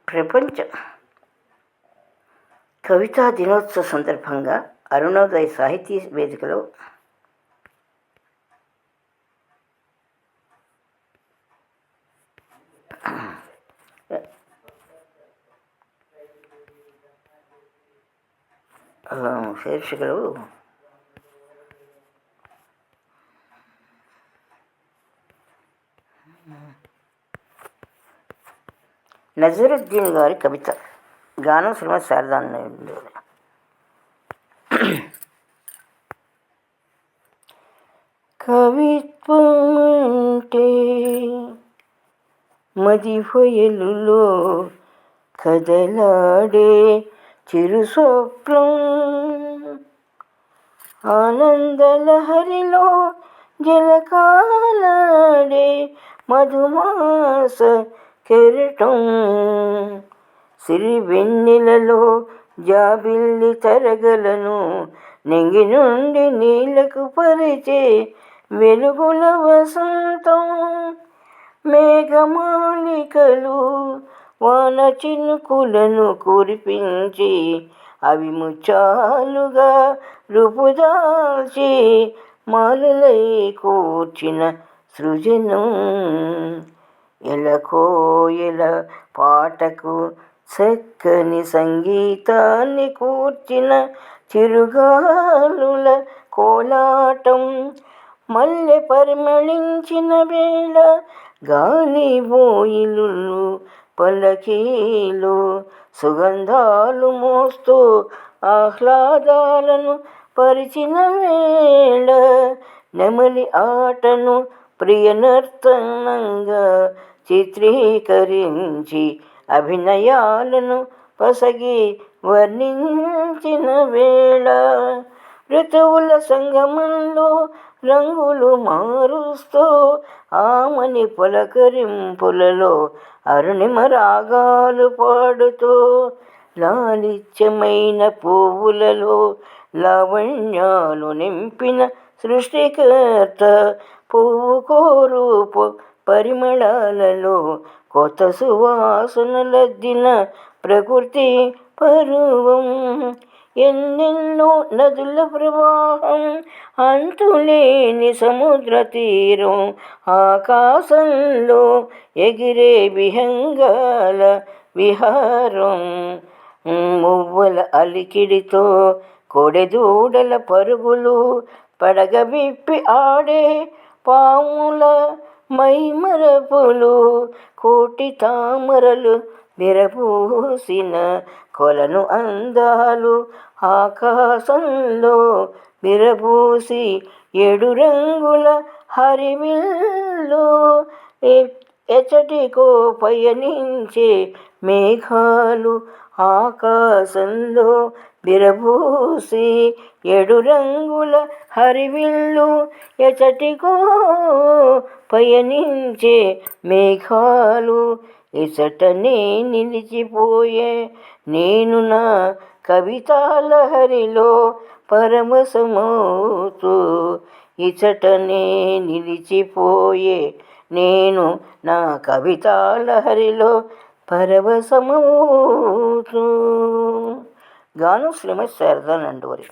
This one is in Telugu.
ప్రపంచ కవితా దినోత్సవ సందర్భంగా అరుణోదయ సాహితీ వేదికలో శీర్షికలు నజరుద్దీన్ గారి కవిత, గానం శ్రీమతి శారదానంద. కవిత్వమంటే మది హొయలులో కదలాడే చిరు స్వప్నం, ఆనందలహరిలో జలకాలాడే మధుమాస కెరటం, సిరి వెన్నెలలో జాబిల్లి తరగలను నింగి నుండి నీళ్లకు పరిచే వెలుగుల వసంతం, మేఘమాలికలు వాన చినుకులను కురిపించి అవి ముచ్చాలుగా రూపుదాల్చి మాలలై కూర్చిన సృజనం, ఎలకోయల పాటకు చక్కని సంగీతాన్ని కూర్చిన చిరుగాలుల కోలాటం, మల్లె పరిమళించిన వేళ గాలి బోయిలు పల్లకీలు సుగంధాలు మోస్తూ ఆహ్లాదాలను పరిచిన వేళ, నెమలి ఆటను ప్రియనర్తనంగా చిత్రీకరించి అభినయాలను పసగి వర్ణించిన వేళ, ఋతువుల సంగమంలో రంగులు మారుస్తూ ఆమని పులకరింపులలో అరుణిమ రాగాలు పాడుతూ, లాలిత్యమైన పువ్వులలో లావణ్యాలు నింపిన సృష్టికర్త, పువ్వు రూపు పరిమళాలలో కొత్త సువాసనలద్దిన ప్రకృతి పరువం, ఎన్నెన్నో నదుల ప్రవాహం అంతులేని సముద్ర తీరం, ఆకాశంలో ఎగిరే విహంగాల విహారం, మువ్వల అలికిడితో కొడెదూడల పరుగులు, పడగ విప్పి ఆడే పాముల మైమరపులు, కోటి తామరలు విరబూసిన కొలను అందాలు, ఆకాశంలో విరబూసి 7 రంగుల హరివిల్లు, ఎచ్చటికో పయనించే మేఘాలు, ఆకాశంలో విరబూసి 7 రంగుల హరివిల్లు, ఎచ్చటికో పయనించే మేఘాలు, ఇచటనే నిలిచిపోయే నేను నా కవితాలహరిలో పరమశమవుతూ, ఇచటనే నిలిచిపోయే నేను నా కవితాలహరిలో పరవశమవుతూ. గానం శ్రీమతి శారదానందవరి.